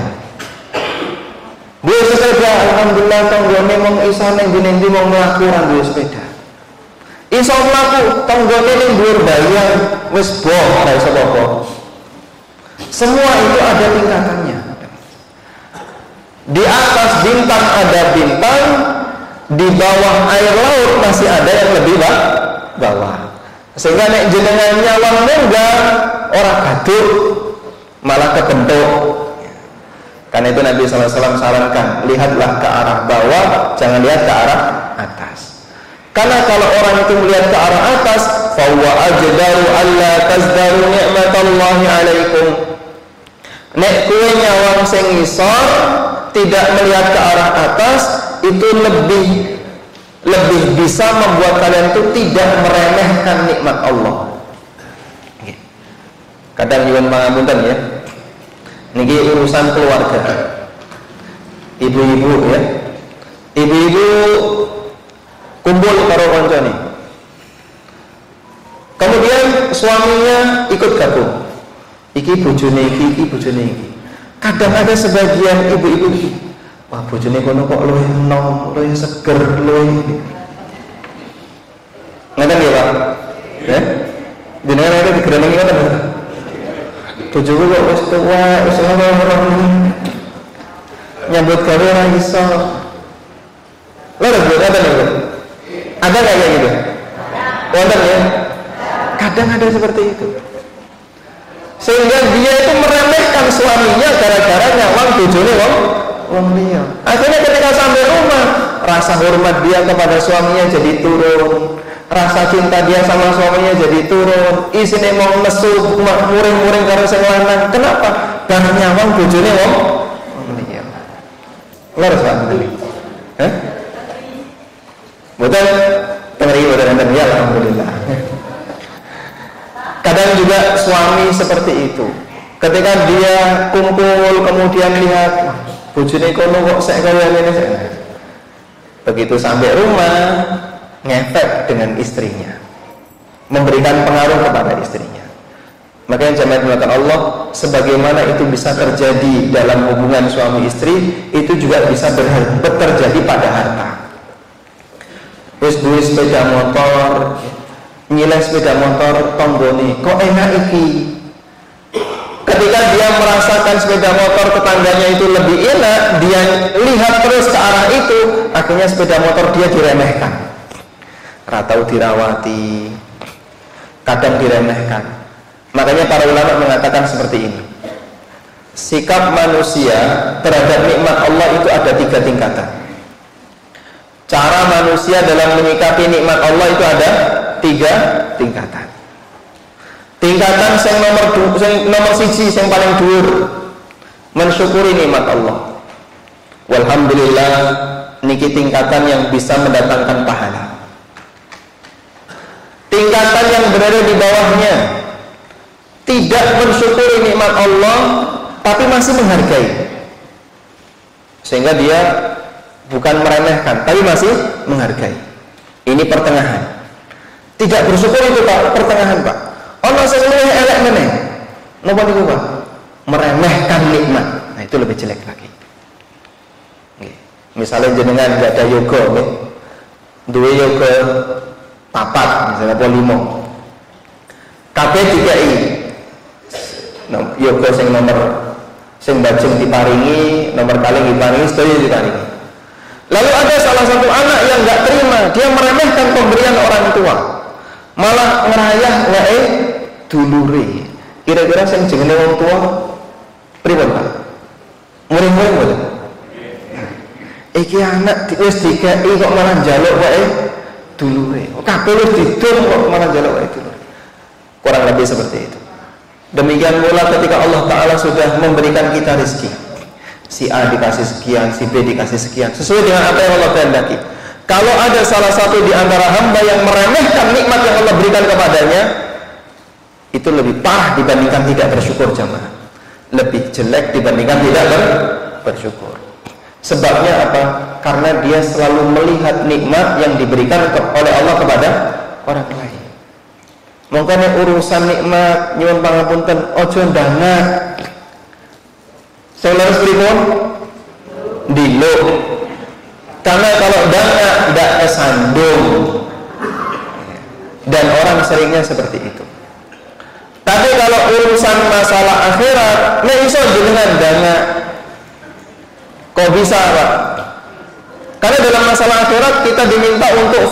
Duwe sepeda, alhamdulillah tonggone mong iso ning ndi mong mlaku ora duwe sepeda. Iso mlaku, tonggone ning dhuwur bayang wis boh ora iso apa-apa. Semua itu ada tingkatannya. Di atas bintang ada bintang, di bawah air laut masih ada yang lebih bawah. Sehingga nek jenengan nyawang munggah orang gaduh malah kebentuk. Karena itu Nabi SAW sarankan, lihatlah ke arah bawah, jangan lihat ke arah atas. Karena kalau orang itu melihat ke arah atas, fahuwa ajdaru alla tazdaru ni'matallahi alaikum. Nek kowe nyawang sing ngisor tidak melihat ke arah atas, itu lebih bisa membuat kalian itu tidak meremehkan nikmat Allah. Kadang nyuwun pangapunten ya. Niki urusan keluarga. Ibu-ibu ya. Ibu-ibu kumpul karo kancane. Kemudian suaminya ikut gabung. Iki bojone iki bojone iki. Kadang ada sebagian ibu-ibu iki, wah bojone kono kok luwih enom, luwih seger, luwih. Ngeten ya, Pak? Ya. gremeng ngoten. Bojoku kok wis tuwa, wis ngono. Nyambut gawe ora iso. Lho ngoten lho. Ada kayak gitu? Wonten ya? Kadang ada seperti itu. Sehingga dia itu meremehkan suaminya gara-gara nyawang bojone wong liya. Akhirnya ketika sampai rumah, rasa hormat dia kepada suaminya jadi turun. Rasa cinta dia sama suaminya jadi turun. Isine mau nesu muring-muring karo sing lanang. Kenapa? Karena nyawang bojone wong liya. Leres banget. Hah? Betul? Tengeri betul ya, alhamdulillah. Kadang juga suami seperti itu. Ketika dia kumpul kemudian lihat bojone kono kok sek kaya ngene. Begitu sampai rumah ngefek dengan istrinya. Memberikan pengaruh kepada istrinya. Makanya jamaah dimulakan Allah, sebagaimana itu bisa terjadi dalam hubungan suami istri, itu juga bisa terjadi pada harta. Wis duwe sepeda motor, nyileh sepeda motor tonggone kok enak iki. Ketika dia merasakan sepeda motor tetangganya itu lebih enak, dia lihat terus ke arah itu, akhirnya sepeda motor dia diremehkan. Ratau dirawati, kadang diremehkan. Makanya para ulama mengatakan seperti ini. Sikap manusia terhadap nikmat Allah itu ada 3 tingkatan. Cara manusia dalam menyikapi nikmat Allah itu ada 3 tingkatan. Tingkatan yang nomor siji yang paling dhuwur, mensyukuri nikmat Allah. Walhamdulillah, niki tingkatan yang bisa mendatangkan pahala. Tingkatan yang berada di bawahnya, tidak mensyukuri nikmat Allah tapi masih menghargai. Sehingga dia bukan meremehkan, tapi masih menghargai. Ini pertengahan. Tidak bersyukur itu Pak, pertengahan Pak. Ono sing luwih elek meneh. Napa niku Pak? Meremehkan nikmat. Nah, itu lebih jelek lagi. Nggih. Misalnya jenengan enggak ada yoga, nggih. Duwe yoga 4, misalnya apa 5. Kabeh dikai. Yoga sing nomor sing bajeng diparingi, nomor kalih diparingi, sedaya diparingi. Lalu ada salah satu anak yang nggak terima, dia meremehkan pemberian orang tua, malah ngerayah ngae dulure. Kira-kira sing jenenge wong tua pripun Pak? Muring-muring mboten? Iki anak wis dikai kok malah njaluk wae dulure. Kabeh wis didul kok malah njaluk wae dulure. Kurang lebih seperti itu. Demikian pula ketika Allah Ta'ala sudah memberikan kita rezeki, si A dikasih sekian, si B dikasih sekian, sesuai dengan apa yang Allah kehendaki. Kalau ada salah satu di antara hamba yang meremehkan nikmat yang Allah berikan kepadanya, itu lebih parah dibandingkan tidak bersyukur jamaah. Lebih jelek dibandingkan tidak bersyukur. Sebabnya apa? Karena dia selalu melihat nikmat yang diberikan oleh Allah kepada orang lain. Makanya urusan nikmat nyuwun pangapunten ojo ndangak. Saya harus pripun? Diluk. Karena kalau ndangak ndak kesandung. Dan orang seringnya seperti itu. Tapi kalau urusan masalah akhirat, nek iso jenengan ndangak. Kok bisa, Pak? Karena dalam masalah akhirat kita diminta untuk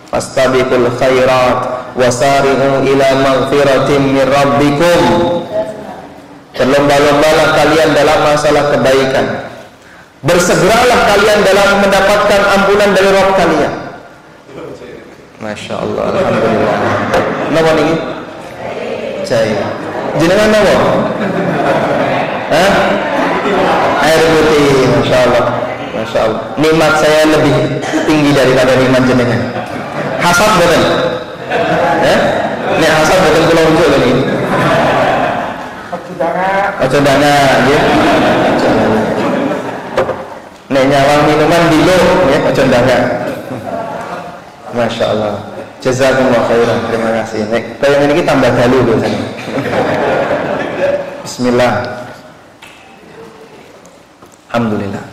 fastabiqul khairat wasari'u ila maghfiratin min rabbikum. Berlomba-lombalah kalian dalam masalah kebaikan. Bersegeralah kalian dalam mendapatkan ampunan dari Rabb kalian. Masya Allah, alhamdulillah. Napa niki? Jai. Jenengan napa? Hah? Air putih, Masya Allah. Masya Allah. Nikmat saya lebih tinggi daripada nikmat jenengan. Hasad betul. Nek hasad betul kula unjuk ini. Ojo dana, ya. Nek nyawang minuman dulu, ya, ojo dana. Masya Allah. Jazakumullah khairan. Terima kasih. Nek kaya ini tambah dalu biasanya. Bismillah. Alhamdulillah.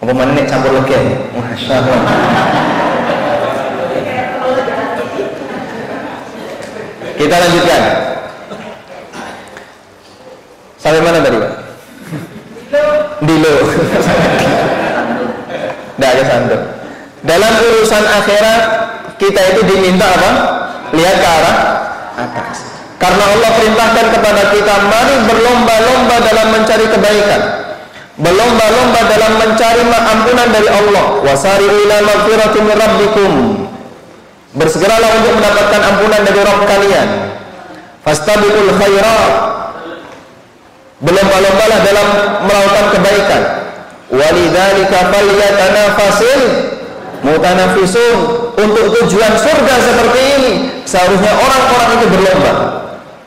Apa mana nek campur legen? Masya Allah. kita lanjutkan. Sampai mana tadi, Pak? Dilo. Tidak ada santun. Dalam urusan akhirat kita itu diminta apa? Lihat ke arah atas. Karena Allah perintahkan kepada kita, mari berlomba-lomba dalam mencari kebaikan, berlomba-lomba dalam mencari ampunan dari Allah. Wasari'u ila magfiratin min rabbikum, bersegeralah untuk mendapatkan ampunan dari Rabb kalian. Fastabiqul khairat, berlomba-lombalah dalam melakukan kebaikan. Walidzalika falyatanafasil mutanafisun, untuk tujuan surga seperti ini seharusnya orang-orang itu berlomba.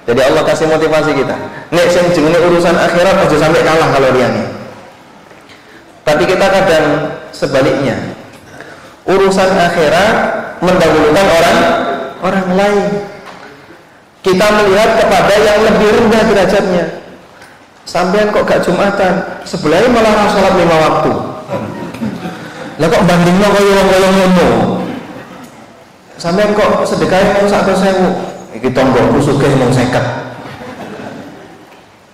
Jadi Allah kasih motivasi kita. Nek sing jenenge urusan akhirat aja sampai kalah kalau dia nih. Tapi kita kadang sebaliknya. Urusan akhirat mendahulukan orang lain. Kita melihat kepada yang lebih rendah derajatnya. Sampean kok gak Jumatan, sebelahnya malah sholat 5 waktu. Lah kok bandingno kaya wong-wong ngono. Sampean kok sedekahnya mau 100.000. Iki tonggoku sugih mung 50.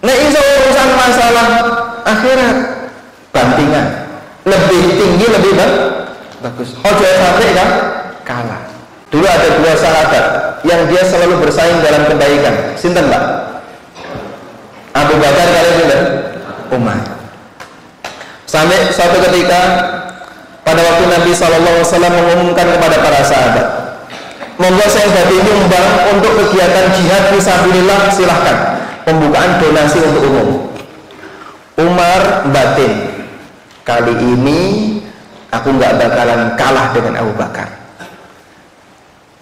Nek iso urusan masalah akhirat, bantingan lebih tinggi lebih bagus. Ojo sampai kan kalah. Dulu ada 2 sahabat yang dia selalu bersaing dalam kebaikan. Sinten, Pak? Abu Bakar kali sinten? Umar. Sampai suatu ketika pada waktu Nabi SAW mengumumkan kepada para sahabat, monggo saya bagi nyumbang untuk kegiatan jihad fisabilillah, silahkan. Pembukaan donasi untuk umum. Umar batin, kali ini aku nggak bakalan kalah dengan Abu Bakar.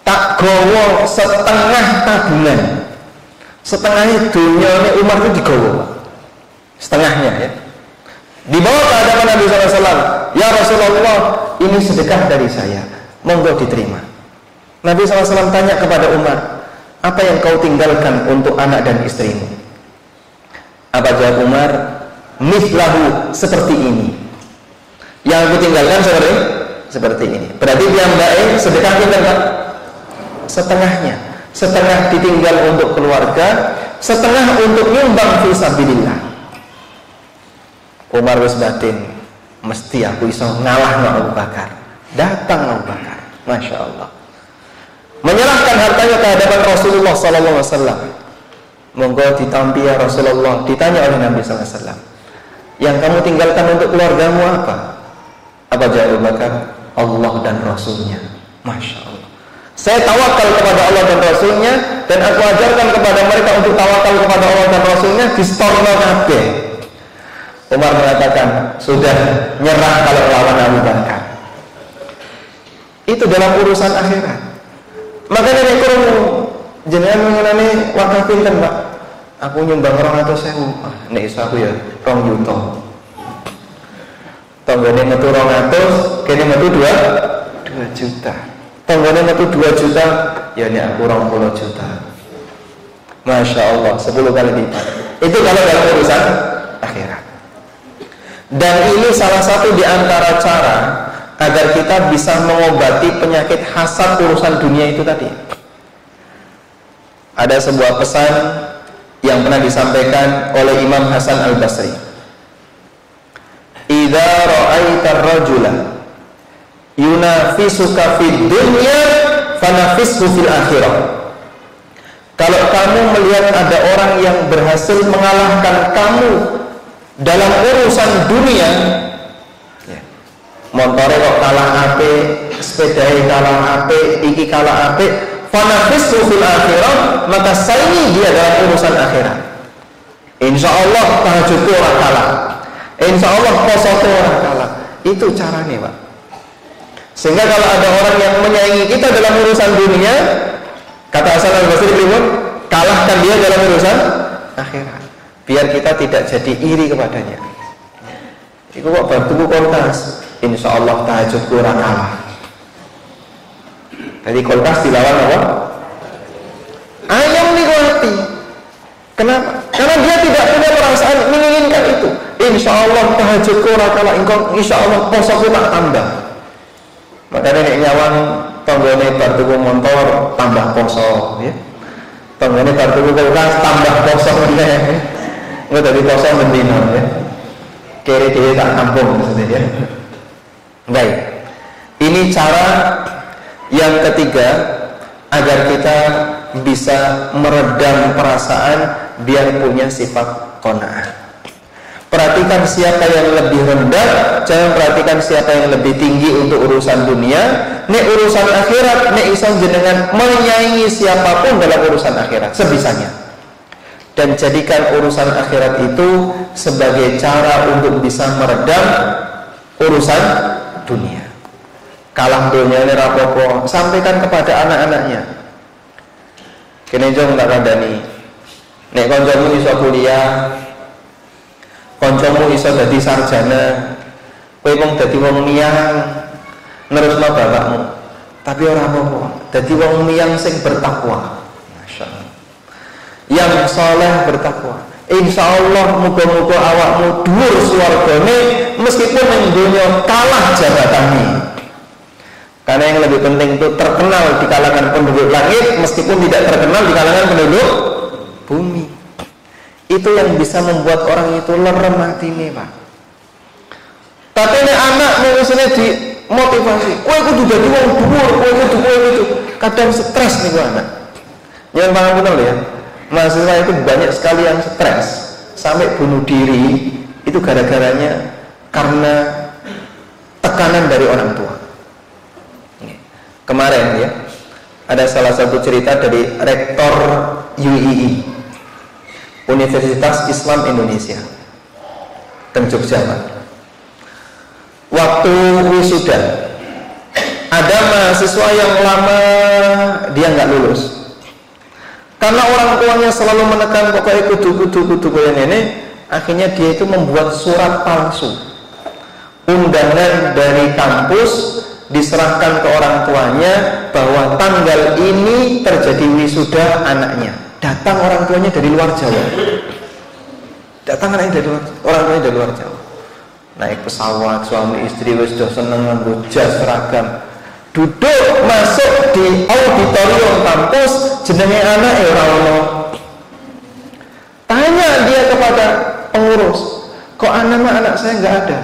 Tak gowo setengah tabungan, setengahnya dunia ini Umar itu digowo, setengahnya ya. Dibawa ke hadapan Nabi SAW. Ya Rasulullah, ini sedekah dari saya, monggo diterima. Nabi SAW tanya kepada Umar, apa yang kau tinggalkan untuk anak dan istrimu? Apa jawab Umar? Mithlahu, seperti ini. Yang aku tinggalkan seperti ini. Berarti dia mbaknya sedekah kita, Pak? Setengahnya. Setengah ditinggal untuk keluarga, setengah untuk nyumbang fisabilillah. Umar wis batin, mesti aku iso ngalah no Abu Bakar. Datang Abu Bakar, Masya Allah, menyerahkan hartanya ke hadapan Rasulullah SAW. Monggo ditampi ya Rasulullah. Ditanya oleh Nabi SAW, yang kamu tinggalkan untuk keluargamu apa? Apa jawab Abu Bakar? Allah dan Rasulnya. Masya Allah, saya tawakal kepada Allah dan Rasulnya, dan aku ajarkan kepada mereka untuk tawakal kepada Allah dan Rasulnya. Di storno kabeh. Umar mengatakan, sudah nyerah kalau lawan Abu Bakar. Itu dalam urusan akhirat. Makanya nek kurang jenengan mengenai wakaf pinten, Pak? Aku nyumbang 200.000. Nek iso aku ya 2 juta. Tanggane metu 200, kene metu 2 juta. Tanggane metu 2 juta, ya nek aku 20 juta. Masya Allah, 10 kali lipat. Itu kalau dalam urusan akhirat. Dan ini salah satu di antara cara agar kita bisa mengobati penyakit hasad urusan dunia itu tadi. Ada sebuah pesan yang pernah disampaikan oleh Imam Hasan Al-Basri. Idza ra'aita ar-rajula yunafisuka fid dunya fanafishu fil akhirah. Kalau kamu melihat ada orang yang berhasil mengalahkan kamu dalam urusan dunia, ya, montore kok kalah ape, sepedai kalah ape, iki kalah ape, fanafishu fil akhirah, maka saingi dia dalam urusan akhirat. Insya Allah tahajudku orang kalah, insya Allah posoku orang kalah. Itu caranya, Pak. Sehingga kalau ada orang yang menyaingi kita dalam urusan dunia, kata Hasan Al-Basri, kalahkan dia dalam urusan akhirat, biar kita tidak jadi iri kepadanya. Iku kok bantuku kulkas, insya Allah tahajudku ora kalah. Jadi kulkas dilawan apa? Ayam niku hati. Kenapa? Karena dia tidak punya perasaan menginginkan itu. Insya Allah tahajudku ora kalah, insya Allah posoku tak tambah. Makanya nek nyawang tanggane bar tuku motor tambah poso, ya. Tanggane bar tuku kulkas tambah kosong meneh. Engko dadi kosong bendino ya. Kere dhewe tak kampung maksudnya ya. Baik. Ini cara yang ketiga agar kita bisa meredam perasaan biar punya sifat qanaah. Perhatikan siapa yang lebih rendah, jangan perhatikan siapa yang lebih tinggi untuk urusan dunia. Nek urusan akhirat, nek iso jenengan menyaingi siapapun dalam urusan akhirat sebisanya. Dan jadikan urusan akhirat itu sebagai cara untuk bisa meredam urusan dunia. Kalah dunia ini rapopo, sampaikan kepada anak-anaknya. Kene jong tak kandani. Nek koncomu iso kuliah, koncomu iso dadi sarjana, kowe mung dadi wong miyang nerusno bapakmu. Tapi ora apa-apa, dadi wong miyang sing bertakwa. Masyaallah. Yang saleh bertakwa. Insyaallah muga-muga awakmu dhuwur swargane meskipun ning donya kalah jabatannya. Karena yang lebih penting itu terkenal di kalangan penduduk langit meskipun tidak terkenal di kalangan penduduk bumi. Itu yang bisa membuat orang itu lerem hatinya, Pak. Tapi ini anak misalnya dimotivasi, kowe kudu dadi wong dhuwur, kowe kudu. Kadang stres nih gua anak. Yang paham betul ya. Mahasiswa itu banyak sekali yang stres sampai bunuh diri itu gara-garanya karena tekanan dari orang tua. Kemarin ya, ada salah satu cerita dari rektor UII, Universitas Islam Indonesia, teng Jogja. Waktu wisuda, ada mahasiswa yang lama dia nggak lulus, karena orang tuanya selalu menekan pokoknya kudu ini. Akhirnya dia itu membuat surat palsu, undangan dari kampus diserahkan ke orang tuanya bahwa tanggal ini terjadi wisuda anaknya. Datang orang tuanya dari luar Jawa. Datang anaknya dari orang tuanya dari luar Jawa. Naik pesawat, suami istri wis sudah seneng nganggo jas seragam. Duduk masuk di auditorium kampus, jenenge anake ora ono. Tanya dia kepada pengurus, kok anak saya nggak ada?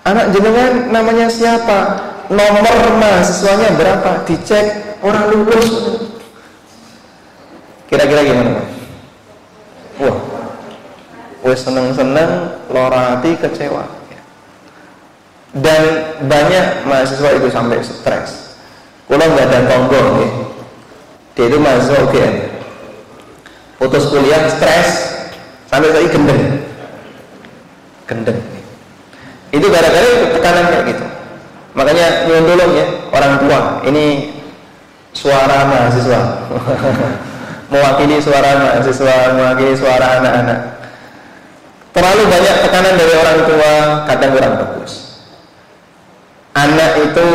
Anak jenengan namanya siapa? Nomor mahasiswanya berapa? Dicek, orang lulus. Kira-kira gimana, Pak? Wah, wes seneng-seneng, lara hati, kecewa. Dan banyak mahasiswa itu sampai stres. Kalau nggak ada tonggol, ya. Dia itu mahasiswa UGM. Putus kuliah, stres, sampai saya gendeng. Itu gara-gara tekanan kayak gitu. Makanya nyuwun tolong ya orang tua, ini suara mahasiswa. Mewakili suara mahasiswa, mewakili suara anak-anak. Terlalu banyak tekanan dari orang tua kadang kurang bagus. Anak itu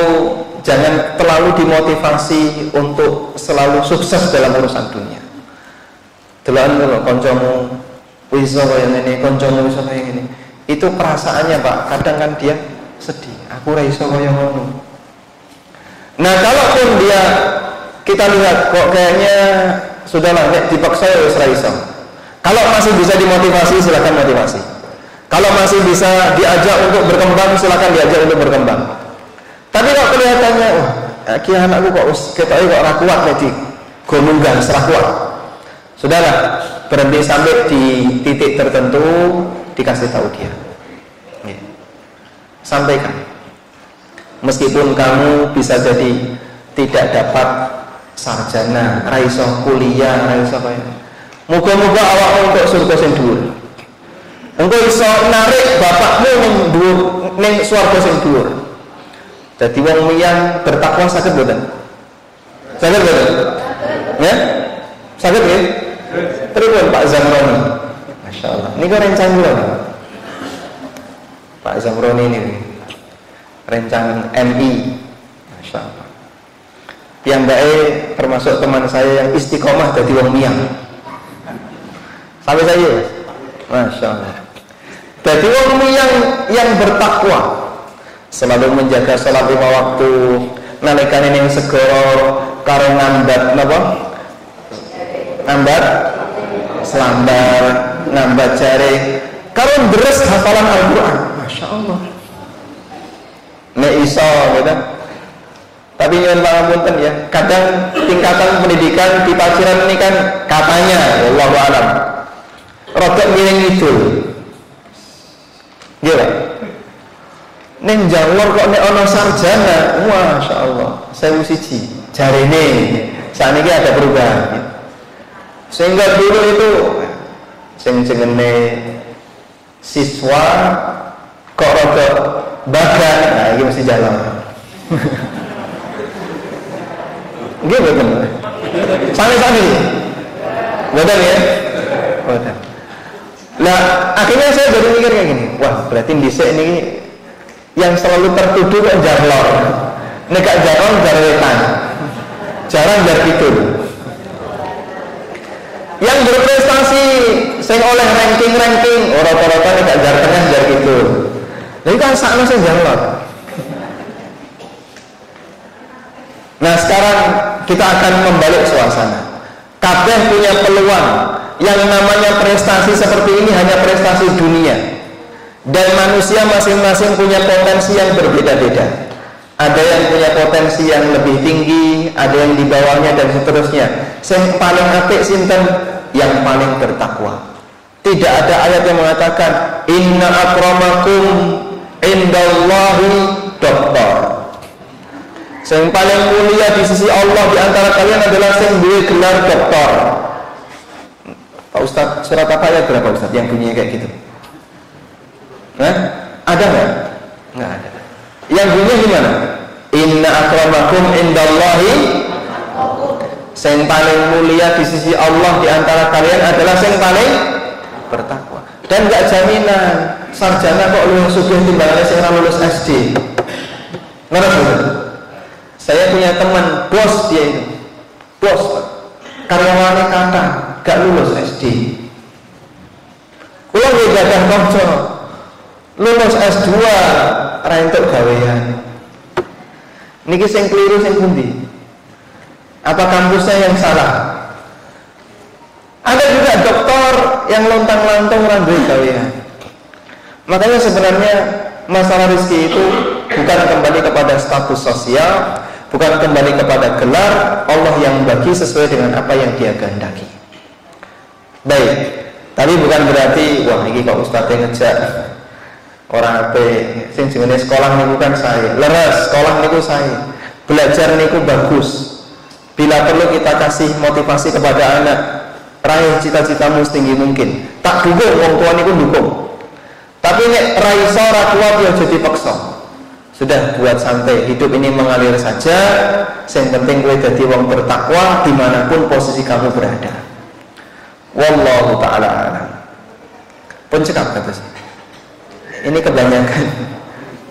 jangan terlalu dimotivasi untuk selalu sukses dalam urusan dunia. Deloken lho kancamu wis kaya ngene, kancamu wis kaya ngene. Itu perasaannya, Pak. Kadang kan dia sedih. Aku ora iso kaya ngono. Nah, kalaupun dia kita lihat kok kayaknya sudahlah nek dipaksa ya wis ra iso. Kalau masih bisa dimotivasi silakan motivasi. Kalau masih bisa diajak untuk berkembang silakan diajak untuk berkembang. Tapi kalau kelihatannya wah, iki anakku kok wis ketoke kok ora kuat nek digonunggan serah kuat. Sudahlah, berhenti sampai di titik tertentu dikasih tahu dia. Ya. Sampaikan. Meskipun kamu bisa jadi tidak dapat sarjana, raiso kuliah, raiso kaya. Moga-moga awakmu untuk surga sing dhuwur. Engko iso narik bapakmu ning dhuwur ning swarga sing dhuwur. Dadi wong miyang bertakwa saged mboten? Saged mboten? Ya? Saged nggih? Pripun Pak Zamroni? Masyaallah. Niku rencang kula. Pak Zamroni ini rencang MI. Masyaallah. Piyambake termasuk teman saya yang istiqomah dadi wong miyang. Sampai saya, Masya Allah. Jadi wong yang bertakwa, selalu menjaga sholat 5 waktu, nalikane ning segara karo ngandhat napa? ngambat selambar, ngambat jari. Kalau deres hafalan Al-Quran, Masya Allah. Nek iso gitu. Tapi nyuwun pangapunten ya, kadang tingkatan pendidikan di Paciran ini kan katanya, wallahu alam, rodok miring ngidul. Gila. Ning Jalur kok nek ana sarjana, Masya Allah, 1001. Jarine sakniki ada perubahan. Sehingga dulu itu sing jenenge siswa kok rodok bagan, nah iki mesti jalan. Nggih betul. Sami-sami. Betul ya? Betul. Nah, akhirnya saya baru mikir kayak gini. Wah, berarti dhisik ini yang selalu tertuduh kok jarlor. Nek gak jarlor jarwetan. Jarang jar kidul. Yang berprestasi sing oleh ranking-ranking rata-rata nek gak jar tengah jar kidul. Lha iku kan sakno sing jarlor. Nah sekarang kita akan membalik suasana. Kabeh punya peluang. Yang namanya prestasi seperti ini hanya prestasi dunia. Dan manusia masing-masing punya potensi yang berbeda-beda. Ada yang punya potensi yang lebih tinggi, ada yang di bawahnya dan seterusnya. Yang paling apik sinten? Yang paling bertakwa. Tidak ada ayat yang mengatakan inna akramakum indallahi doktor. Yang paling mulia di sisi Allah di antara kalian adalah yang duwe gelar doktor. Pak Ustadz, surat apa ayat berapa Ustadz yang bunyinya kayak gitu? Nah, ada nggak? Nggak ada. Yang bunyinya gimana? Inna akramakum indallahi, yang paling mulia di sisi Allah di antara kalian adalah yang paling bertakwa. Dan nggak jaminan sarjana kok lulus sugih timbangannya sing lulus SD. Ngerti? Saya punya teman, bos dia itu, bos, karyawannya kata, gak lulus SD. Kulo nggih gadah kanca, lulus S2, ra entuk gawean. Niki sing keliru sing pundi? Apa kampusnya yang salah? Ada juga dokter yang lontang-lantung ora duwe gawean. Makanya sebenarnya masalah rezeki itu bukan kembali kepada status sosial, bukan kembali kepada gelar. Allah yang bagi sesuai dengan apa yang Dia kehendaki. Baik, tapi bukan berarti wah ini kok ustadznya ngejak orang apa sing jenenge sekolah niku kan saya leres, sekolah niku saya belajar niku bagus. Bila perlu kita kasih motivasi kepada anak, raih cita-citamu setinggi mungkin. Tak dukung, wong tua niku dukung. Tapi nek ra iso ra kuat ya jadi paksa. Sudah buat santai, hidup ini mengalir saja. Yang penting gue jadi wong bertakwa dimanapun posisi kamu berada. Wallahu ta'ala alam. Pun cekap kata saya. Ini kebanyakan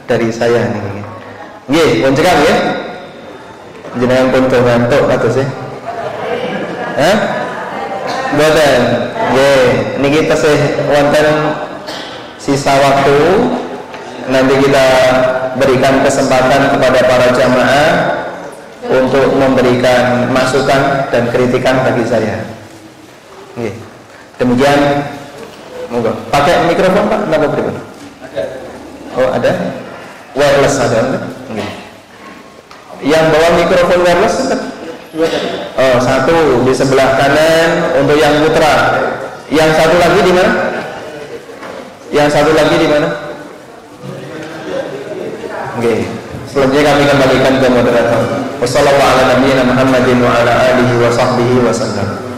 dari saya nih. Nggih, pun cekap ya. Jenengan pun ngantuk kata saya. Hah? Boten. Nggih, niki tesih wonten sisa waktu. Nanti kita berikan kesempatan kepada para jamaah untuk memberikan masukan dan kritikan bagi saya. Oke. Demikian, monggo. Pakai mikrofon Pak, kenapa berikan? Ada. Oh ada? Wireless ada? Oke. Yang bawa mikrofon wireless ada? Oh satu di sebelah kanan untuk yang putra. Yang satu lagi di mana? Yang satu lagi di mana? Oke. Selanjutnya kami kembalikan ke moderator. Wassalamualaikum warahmatullahi wabarakatuh.